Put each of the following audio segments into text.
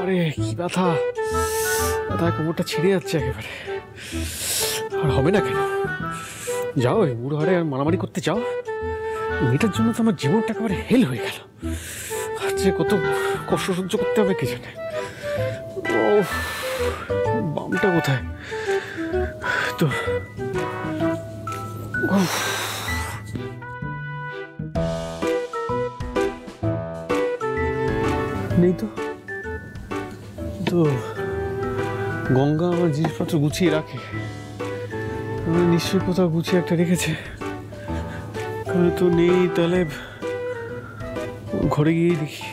আরে কি ব্যথা, ব্যথা কোমরটা ছিঁড়ে যাচ্ছে একেবারে। আর হবে না কেন? যাও এই বুড়ো হারে আর মারামারি করতে যাও। মেয়েটার জন্য তো আমার জীবনটা একেবারে হেল হয়ে গেল। আর যে কত কষ্ট সহ্য করতে হবে কে জানে। ও বামটা কোথায় তো? নেই তো। তো গঙ্গা আমার জিনিসপত্র গুছিয়ে রাখে, নিশ্চয়ই কোথাও গুছিয়ে একটা রেখেছে। তো নেই, তাহলে ঘরে গিয়ে দেখি।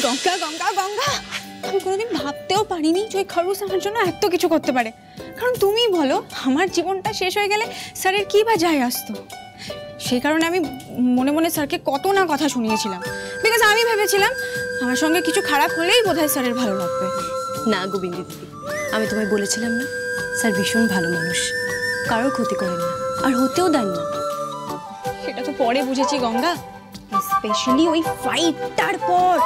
গঙ্গা গঙ্গা গঙ্গা, আমি কোনোদিন ভাবতেও পারিনি যে ওই খরগোশ আমার জন্য এত কিছু করতে পারে। কারণ তুমি বলো, আমার জীবনটা শেষ হয়ে গেলে স্যারের কি বা যায় আসতো। সেই কারণে আমি মনে মনে স্যারকে কত না কথা শুনিয়েছিলাম, বিকজ আমি ভেবেছিলাম আমার সঙ্গে কিছু খারাপ হলেই বোধহয় স্যারের ভালো লাগবে। না গোবিন্দি দিদি, আমি তোমায় বলেছিলাম না, স্যার ভীষণ ভালো মানুষ, কারোর ক্ষতি করেন না আর হতেও দেন না। সেটা তো পরে বুঝেছি গঙ্গা, স্পেশালি ওই ফাইটটার পর।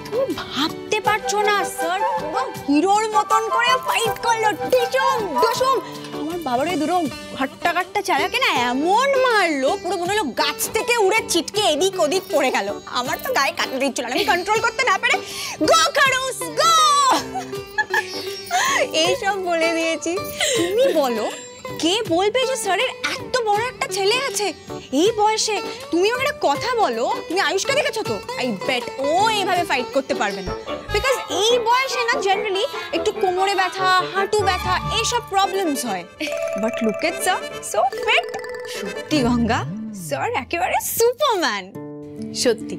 তুমি ভাবতে পারছো না, স্যার পুরো হিরোর মতন করে ফাইট করলো, ডিসুম ডিসুম। আমার বাবার ওই দুটো ঘাট্টা ঘাট্টা চালাকে না এমন মারলো, পুরো মনে হলো গাছ থেকে উড়ে ছিটকে এদিক ওদিক পড়ে গেল। আমার তো গায়ে কাটা দিচ্ছিল, আমি কন্ট্রোল করতে না পেরে গো খরগোশ গো এইসব বলে দিয়েছি। তুমি বলো, কে বলবে যে স্যারের এত বড় একটা ছেলে আছে এই বয়সে? তুমি ওখানে কথা বলো, তুমি আয়ুষকে দেখেছো তো? আই বেট ও এইভাবে ফাইট করতে পারবে না, বিকজ এই বয়সে না জেনারেলি একটু কোমরে ব্যথা, হাঁটু ব্যথা এইসব প্রবলেমস হয়। But look at sir, so fit. সত্যি গঙ্গা, স্যার একেবারে সুপারম্যান। সত্যি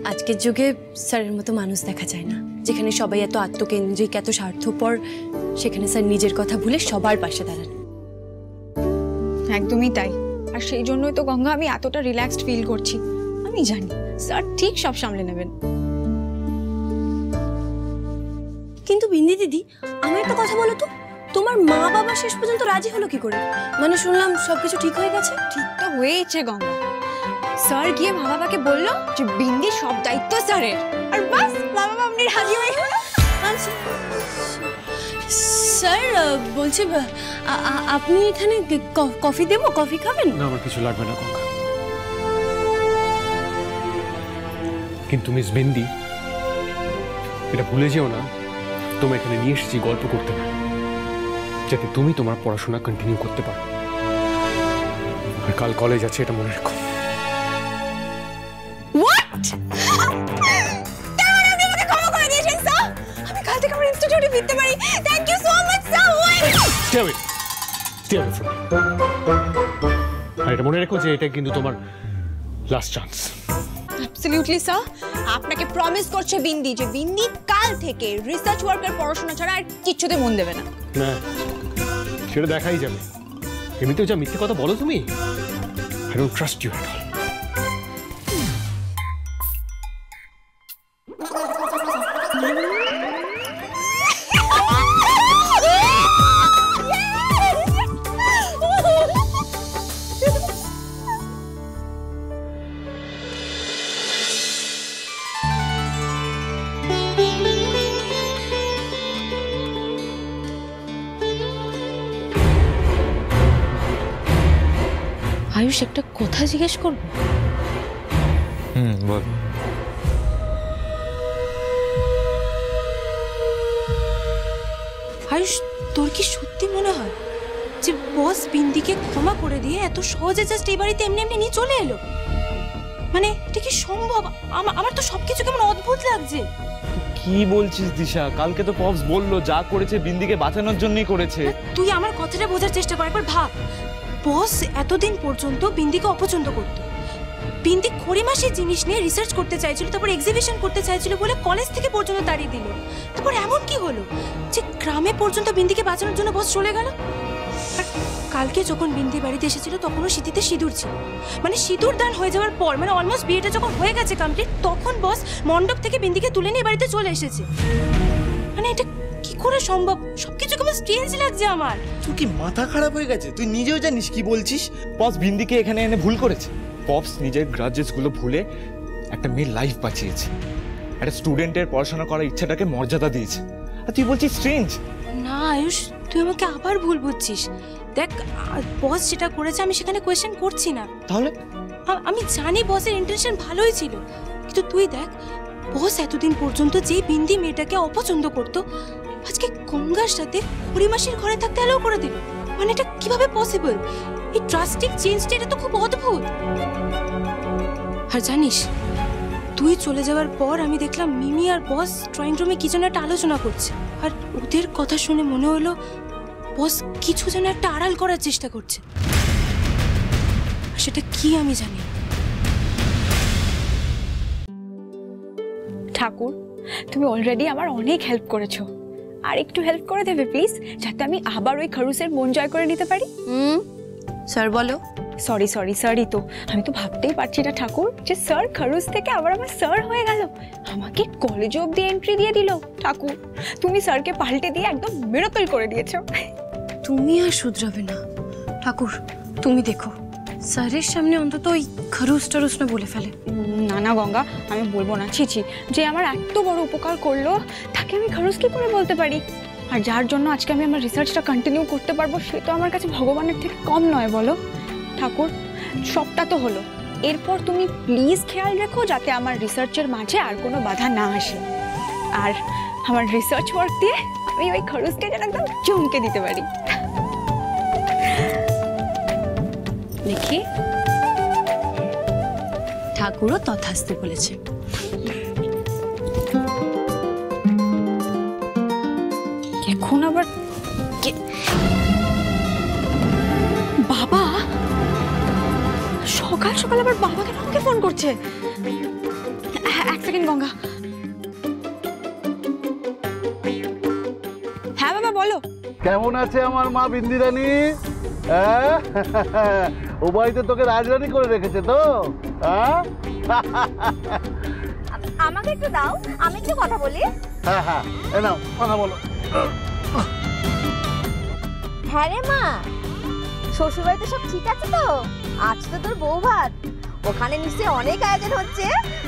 আজকের যুগে স্যারের মতো মানুষ দেখা যায় না, যেখানে সবাই এত আত্মকেন্দ্রিক, এত স্বার্থপর, সেখানে স্যার নিজের কথা ভুলে সবার পাশে দাঁড়ান। একদমই তাই, আর সেই জন্যই তো গঙ্গা আমি এতটা রিল্যাক্সড ফিল করছি। আমি জানি স্যার ঠিক সব সামলে নেবেন। কিন্তু বিন্দি দিদি, আমার একটা কথা বলো তো, তোমার মা বাবা শেষ পর্যন্ত রাজি হলো কি করে? মানে শুনলাম সবকিছু ঠিক হয়ে গেছে। ঠিক তো হয়েছে গঙ্গা, স্যার গিয়ে মা বাবাকে বললো যে বিন্দির সব দায়িত্ব স্যারের, আর বাস মা বাবা আপনি রাজি হয়ে গেল। স্যার বলছি, আপনি এখানে কফি দেবো? কফি খাবেন? না, আমার কিছু লাগবে না গঙ্গা। কিন্তু মিস বিন্দি, এটা ভুলে যেও না, তোমায় এখানে নিয়ে এসেছি গল্প করতে না, যাতে তুমি তোমার পড়াশোনা কন্টিনিউ করতে পারো। আর কাল কলেজ আছে, এটা মনে রেখো। What? আপনি আমাকে ক্ষমা করে দিয়েছেন স্যার, আমি কাল থেকে আমার ইনস্টিটিউটে ফিরতে পারি। Thank you so much sir. Stay away. Stay away from me. আর এটা মনে রেখো যে এটা কিন্তু তোমার লাস্ট চান্স। অ্যাবসলিউটলি স্যার, আপনাকে প্রমিস করছে বিন্দি যে বিন্দি কাল থেকে রিসার্চ ওয়ার্কের পড়াশোনা ছাড়া আর কিচ্ছুতে মন দেবে না। না, সেটা দেখাই যাবে। এমনিতেও যা মিথ্যে কথা বলো তুমি, I don't trust you at all. Ayush, একটা কথা জিজ্ঞেস করবো? বল। আয়ুষ, তোর কি সত্যি মনে হয় যে বস বিন্দিকে ক্ষমা করে দিয়ে এত সহজে জাস্ট এই বাড়িতে এমনি এমনি নিয়ে চলে এলো? মানে এটা কি সম্ভব? আমার তো সবকিছু কেমন অদ্ভুত লাগছে। কি বলছিস দিশা? কালকে তো পপস বললো যা করেছে বিন্দিকে বাঁচানোর জন্যই করেছে। তুই আমার কথাটা বোঝার চেষ্টা কর একবার, ভাব। বস এতদিন পর্যন্ত বিন্দিকে অপছন্দ করতো। বিন্দি খড়িমাসের জিনিস নিয়ে রিসার্চ করতে চাইছিল, তারপর এক্সিবিশন করতে চাইছিল বলে কলেজ থেকে পর্যন্ত তাড়িয়ে দিল। তারপর এমন কি হলো যে গ্রামে পর্যন্ত বিন্দিকে বাঁচানোর জন্য বস চলে গেল? আর কালকে যখন বিন্দি বাড়িতে এসেছিল তখনও সিঁথিতে সিঁদুর ছিল। মানে সিঁদুর দান হয়ে যাওয়ার পর, মানে অলমোস্ট বিয়েটা যখন হয়ে গেছে কমপ্লিট, তখন বস মণ্ডপ থেকে বিন্দিকে তুলে নিয়ে বাড়িতে চলে এসেছে। মানে এটা কি করে সম্ভব? সবকিছু কেমন স্ট্রেঞ্জ লাগছে আমার। তুই কি মাথা খারাপ হয়ে গেছে? তুই নিজেও জানিস কি বলছিস। পপস বিন্দিকে এখানে এনে ভুল করেছে। পপস নিজের গ্রাজেস গুলো ভুলে একটা মেয়ের লাইফ বাঁচিয়েছে, একটা স্টুডেন্টের পড়াশোনা করার ইচ্ছাটাকে মর্যাদা দিয়েছে, আর তুই বলছিস স্ট্রেঞ্জ? না আয়ুষ, তুই আমাকে আবার ভুল বুঝছিস। দেখ, বস যেটা করেছে আমি সেখানে কোয়েশ্চেন করছি না। তাহলে আমি জানি বসের ইন্টেনশন ভালোই ছিল, কিন্তু তুই দেখ, বস এতদিন পর্যন্ত যে বিন্দি মেয়েটাকে অপছন্দ করতো, আজকে গঙ্গার সাথে পরিমাসের ঘরে থাকতে অ্যালাউ করে দিল। মানে এটা কিভাবে পসিবল? এই ড্রাস্টিক চেঞ্জটা, এটা তো খুব অদ্ভুত। আর জানিস, তুই চলে যাওয়ার পর আমি দেখলাম মিমি আর বস ড্রয়িং রুমে কি যেন একটা আলোচনা করছে, আর ওদের কথা শুনে মনে হলো বস কিছু যেন একটা আড়াল করার চেষ্টা করছে। আর সেটা কি আমি জানি। ঠাকুর, তুমি অলরেডি আমার অনেক হেল্প করেছো, আর একটু হেল্প করে দেবে প্লিজ, যাতে আমি আবার ওই খরুসের মন জয় করে নিতে পারি। স্যার বলো। সরি সরি সরি, তো আমি তো ভাবতেই পারছি না ঠাকুর, যে স্যার খরুস থেকে আবার আমার স্যার হয়ে গেল, আমাকে কলেজে অব্দি এন্ট্রি দিয়ে দিল। ঠাকুর, তুমি স্যারকে পাল্টে দিয়ে একদম মিরাকল করে দিয়েছো। তুমি আর শুধরাবে না ঠাকুর, তুমি দেখো স্যারের সামনে অন্তত ওই খরুস টরুস না বলে ফেলে। না না গঙ্গা, আমি বলবো না। ছি, যে আমার এত বড় উপকার করলো তাকে আমি খরুস কি করে বলতে পারি? আর যার জন্য আজকে আমি আমার রিসার্চটা কন্টিনিউ করতে পারবো, সে তো আমার কাছে ভগবানের থেকে কম নয়, বলো? ঠাকুর, সবটা তো হলো, এরপর তুমি প্লিজ খেয়াল রেখো যাতে আমার রিসার্চের মাঝে আর কোনো বাধা না আসে, আর আমার রিসার্চ ওয়ার্ক দিয়ে আমি ওই খরুসকে যেন একদম চমকে দিতে পারি। দেখি, ঠাকুরও তথাস্তে বলেছে। এখন আবার বাবা, সকাল সকাল আবার বাবা কেন আমাকে ফোন করছে? এক সেকেন্ড গঙ্গা। হ্যাঁ বাবা, বলো। কেমন আছে আমার মা বিন্দি রানী? ও বাড়িতে তোকে রাজরানী করে রেখেছে তো? আমাকে একটু দাও, আমি একটু কথা বলি। হ্যাঁ হ্যাঁ, এ নাও কথা বলো। হ্যাঁ রে মা, শ্বশুরবাড়িতে সব ঠিক আছে তো? আজ তো তোর বউ ভাত, ওখানে নিশ্চয়ই অনেক আয়োজন হচ্ছে,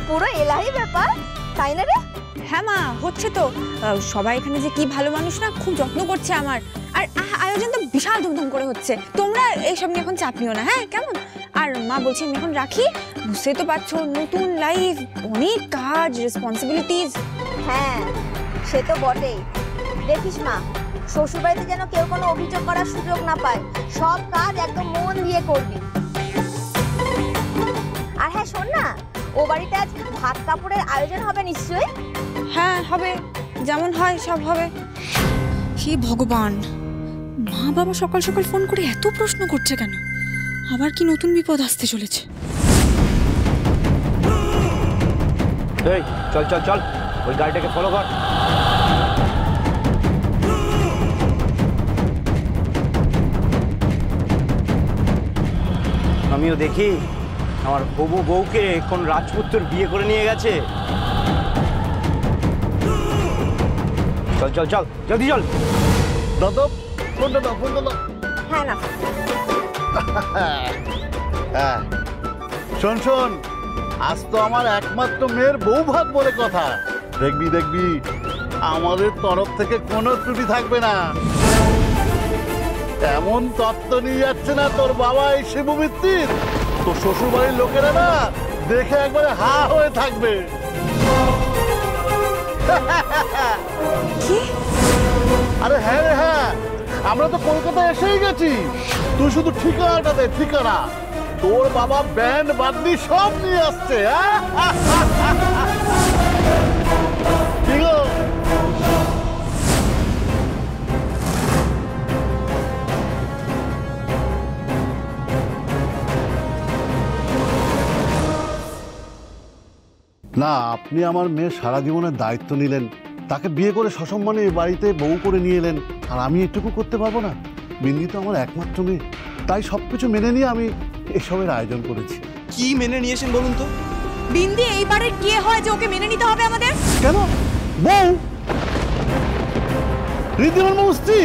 পুরো এলাহি ব্যাপার, তাই না রে? হ্যাঁ মা, হচ্ছে তো। সবাই এখানে যে কি ভালো মানুষ না, খুব যত্ন করছে আমার, আর আয়োজন তো বিশাল ধুমধাম করে হচ্ছে। তোমরা এইসব নিয়ে এখন চাপ নিও না, হ্যাঁ কেমন? আর মা বলছি আমি এখন রাখি, বুঝতে তো পারছো নতুন লাইফ, অনেক কাজ, রেসপন্সিবিলিটিজ। হ্যাঁ সে তো বটেই। দেখিস মা, শ্বশুরবাড়িতে যেন কেউ কোনো অভিযোগ করার সুযোগ না পায়, সব কাজ একদম মন দিয়ে করবি। আর হ্যাঁ শোন না, ও বাড়িতে আজ ভাত কাপড়ের আয়োজন হবে নিশ্চয়ই? হ্যাঁ হবে, যেমন হয় সব হবে। হে ভগবান, মা বাবা সকাল সকাল ফোন করে এত প্রশ্ন করছে কেন? আবার কি নতুন বিপদ আসতে চলেছে? এই চল চল চল, ওই গাড়িটাকে ফলো কর। আমিও দেখি আমার হবু বউকে কোন রাজপুত্র বিয়ে করে নিয়ে গেছে। চল চল চল, জলদি চল। দাদা ফোনটা দাও, ফোনটা দাও। হ্যাঁ না, হ্যাঁ শোন শোন, আজ তো আমার একমাত্র মেয়ের বউ ভাত বলে কথা। দেখবি দেখবি, আমাদের তরফ থেকে কোনো ত্রুটি থাকবে না। এমন তত্ত্ব নিয়ে যাচ্ছে না তোর বাবা এই শিবমিত্তির, তোর শ্বশুর বাড়ির লোকেরা না দেখে একবারে হা হয়ে থাকবে। আরে হ্যাঁ রে হ্যাঁ, আমরা তো কলকাতায় এসেই গেছি, তুই শুধু ঠিকানাটা দে, ঠিকানা। তোর বাবা ব্যান্ড বাদ্যি সব নিয়ে আসছে। ঠিক না, আপনি আমার মেয়ের সারা জীবনের দায়িত্ব নিলেন, তাকে বিয়ে করে সসম্মানে এই বাড়িতে বউ করে নিয়ে এলেন, আর আমি এটুকু করতে পারবো না? বিন্দি তো আমার একমাত্র মেয়ে, তাই সবকিছু মেনে নিয়ে আমি এসবের আয়োজন করেছি। কি মেনে নিয়েছেন বলুন তো? বিন্দি এইবারে কে হয় যে ওকে মেনে নিতে হবে আমাদের? কেন? বউ ঋদ্ধিমান স্ত্রী।